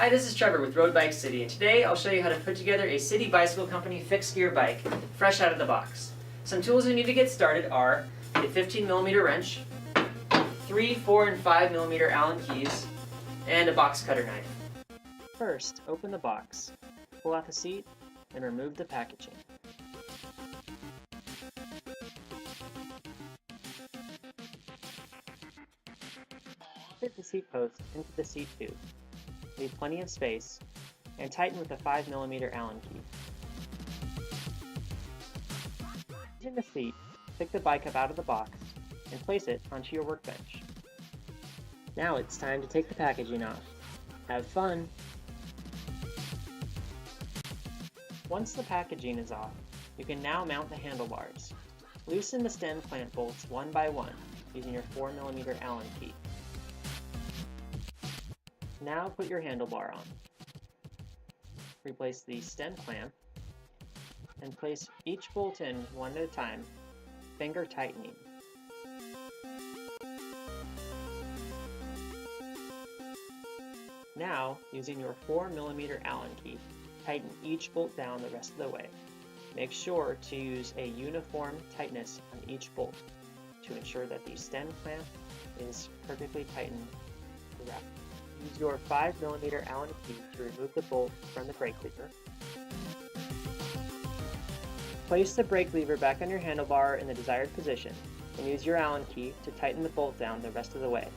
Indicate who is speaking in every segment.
Speaker 1: Hi, this is Trevor with Road Bike City, and today I'll show you how to put together a City Bicycle Company fixed gear bike, fresh out of the box. Some tools you need to get started are a 15mm wrench, 3, 4, and 5mm Allen keys, and a box cutter knife. First, open the box, pull out the seat, and remove the packaging. Fit the seat post into the seat tube. Leave plenty of space, and tighten with a 5mm Allen key. Using the seat, pick the bike up out of the box and place it onto your workbench. Now it's time to take the packaging off. Have fun! Once the packaging is off, you can now mount the handlebars. Loosen the stem clamp bolts one by one using your 4mm Allen key. Now put your handlebar on. Replace the stem clamp and place each bolt in one at a time, finger tightening. Now, using your 4mm Allen key, tighten each bolt down the rest of the way. Make sure to use a uniform tightness on each bolt to ensure that the stem clamp is perfectly tightened throughout. Use your 5mm Allen key to remove the bolt from the brake lever. Place the brake lever back on your handlebar in the desired position, and use your Allen key to tighten the bolt down the rest of the way.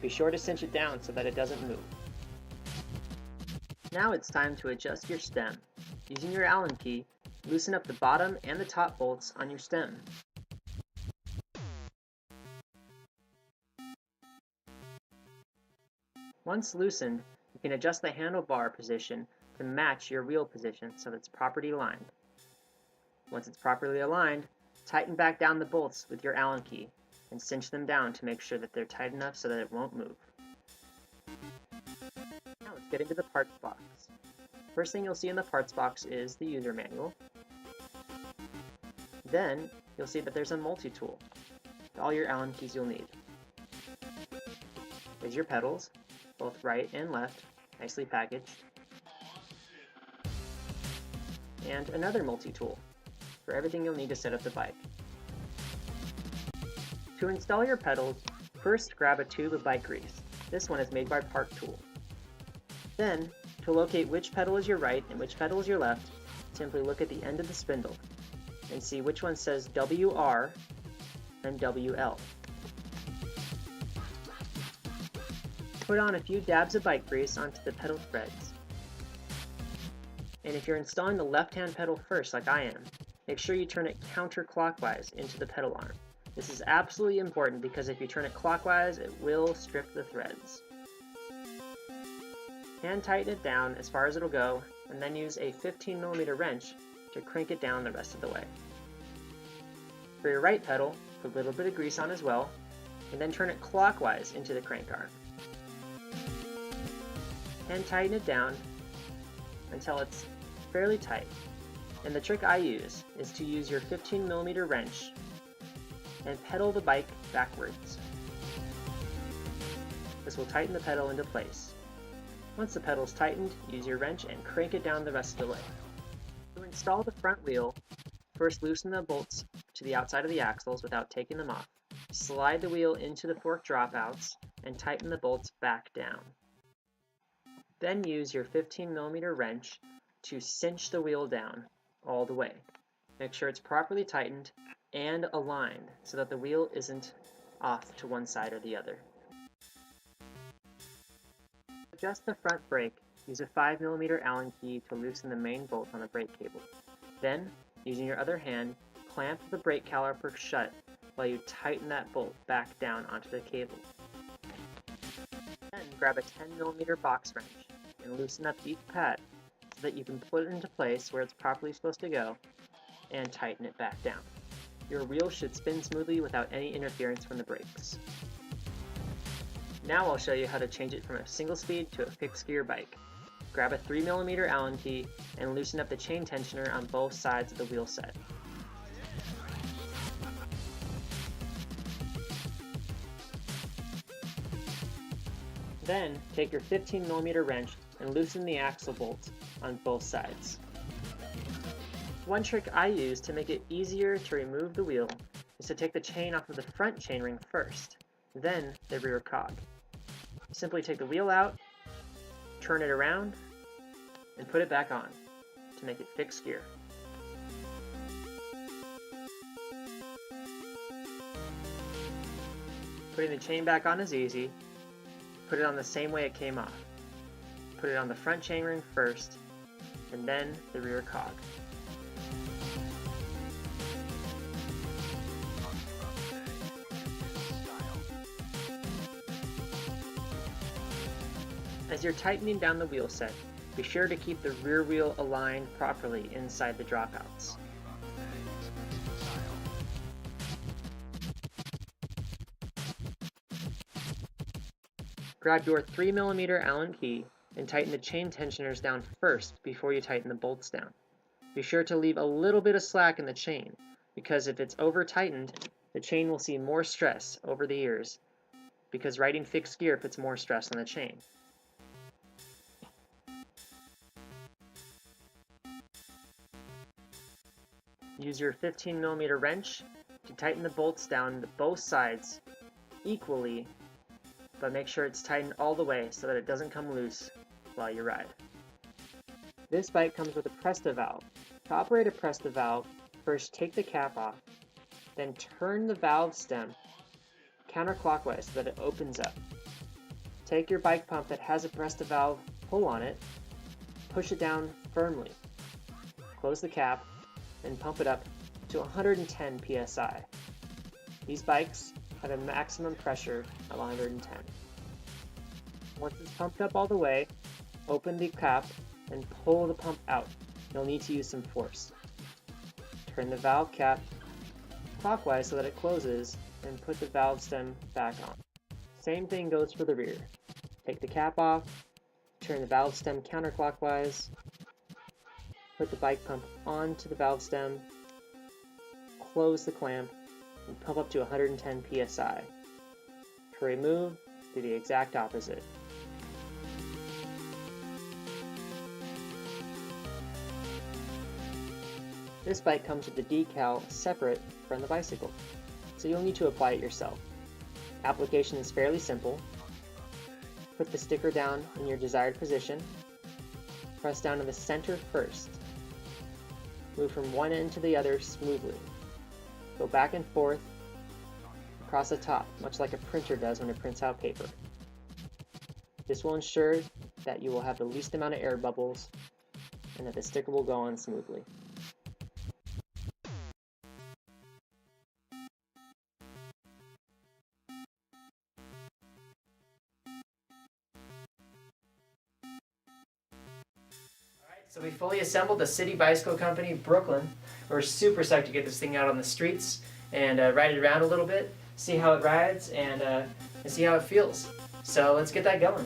Speaker 1: Be sure to cinch it down so that it doesn't move. Now it's time to adjust your stem. Using your Allen key, loosen up the bottom and the top bolts on your stem. Once loosened, you can adjust the handlebar position to match your wheel position so that it's properly aligned. Once it's properly aligned, tighten back down the bolts with your Allen key and cinch them down to make sure that they're tight enough so that it won't move. Now let's get into the parts box. First thing you'll see in the parts box is the user manual. Then you'll see that there's a multi-tool with all your Allen keys you'll need. There's your pedals, both right and left, nicely packaged. And another multi-tool for everything you'll need to set up the bike. To install your pedals, first grab a tube of bike grease. This one is made by Park Tool. Then, to locate which pedal is your right and which pedal is your left, simply look at the end of the spindle and see which one says WR and WL. Put on a few dabs of bike grease onto the pedal threads. And if you're installing the left-hand pedal first, like I am, make sure you turn it counterclockwise into the pedal arm. This is absolutely important because if you turn it clockwise, it will strip the threads. Hand tighten it down as far as it'll go, and then use a 15mm wrench to crank it down the rest of the way. For your right pedal, put a little bit of grease on as well, and then turn it clockwise into the crank arm. And tighten it down until it's fairly tight. And the trick I use is to use your 15mm wrench and pedal the bike backwards. This will tighten the pedal into place. Once the pedal is tightened, use your wrench and crank it down the rest of the way. To install the front wheel, first loosen the bolts to the outside of the axles without taking them off. Slide the wheel into the fork dropouts and tighten the bolts back down. Then use your 15mm wrench to cinch the wheel down all the way. Make sure it's properly tightened and aligned so that the wheel isn't off to one side or the other. To adjust the front brake, use a 5mm Allen key to loosen the main bolt on the brake cable. Then, using your other hand, clamp the brake caliper shut while you tighten that bolt back down onto the cable. Then grab a 10mm box wrench and loosen up each pad so that you can put it into place where it's properly supposed to go and tighten it back down. Your wheel should spin smoothly without any interference from the brakes. Now I'll show you how to change it from a single speed to a fixed gear bike. Grab a 3mm Allen key and loosen up the chain tensioner on both sides of the wheel set. Then, take your 15mm wrench and loosen the axle bolt on both sides. One trick I use to make it easier to remove the wheel is to take the chain off of the front chainring first, then the rear cog. Simply take the wheel out, turn it around, and put it back on to make it fixed gear. Putting the chain back on is easy. Put it on the same way it came off. Put it on the front chainring first, and then the rear cog. As you're tightening down the wheel set, be sure to keep the rear wheel aligned properly inside the dropouts. Grab your 3mm Allen key and tighten the chain tensioners down first before you tighten the bolts down. Be sure to leave a little bit of slack in the chain, because if it's over tightened, the chain will see more stress over the ears, because riding fixed gear puts more stress on the chain. Use your 15mm wrench to tighten the bolts down to both sides equally, but make sure it's tightened all the way so that it doesn't come loose while you ride. This bike comes with a Presta valve. To operate a Presta valve, first take the cap off, then turn the valve stem counterclockwise so that it opens up. Take your bike pump that has a Presta valve, pull on it, push it down firmly, close the cap, and pump it up to 110 psi. These bikes have a maximum pressure of 110. Once it's pumped up all the way, open the cap and pull the pump out. You'll need to use some force. Turn the valve cap clockwise so that it closes, and put the valve stem back on. Same thing goes for the rear. Take the cap off, turn the valve stem counterclockwise, put the bike pump onto the valve stem, close the clamp, and pump up to 110 psi. To remove, do the exact opposite. This bike comes with the decal separate from the bicycle, so you'll need to apply it yourself. Application is fairly simple. Put the sticker down in your desired position. Press down to the center first. Move from one end to the other smoothly. Go back and forth across the top, much like a printer does when it prints out paper. This will ensure that you will have the least amount of air bubbles and that the sticker will go on smoothly. So we fully assembled the City Bicycle Company, Brooklyn. We're super psyched to get this thing out on the streets and ride it around a little bit, see how it rides, and see how it feels. So let's get that going.